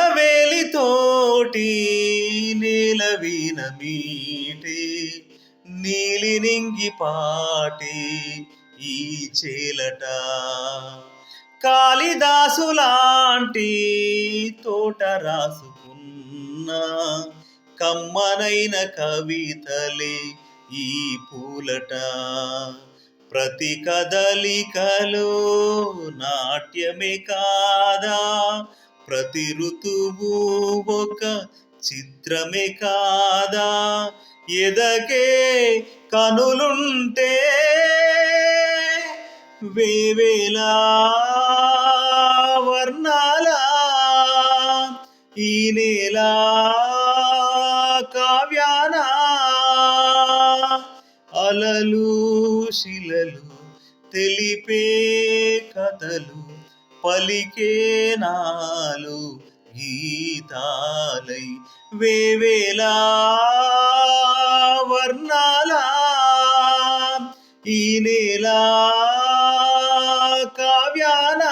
వానవేలితోటి నేల వీణ మీటే నీలి నింగి పాటే ఈ చేలట కాళిదాసులాంటి తోట రాసుకున్న కమ్మనైన కవితలే ఈ పూలట ప్రతి కదలికలో నాట్యమే కాదా ప్రతి ఋతువు ఒక చిత్రమే కాదా ఎదకే కనులుంటే వేవేలా వర్ణాల ఈ నేల కావ్యాన అలలు శిలలు తెలిపే కథలు పలికే నాలు గీతాలై వేవేలా వర్ణాల ఈ నేల కావ్యాన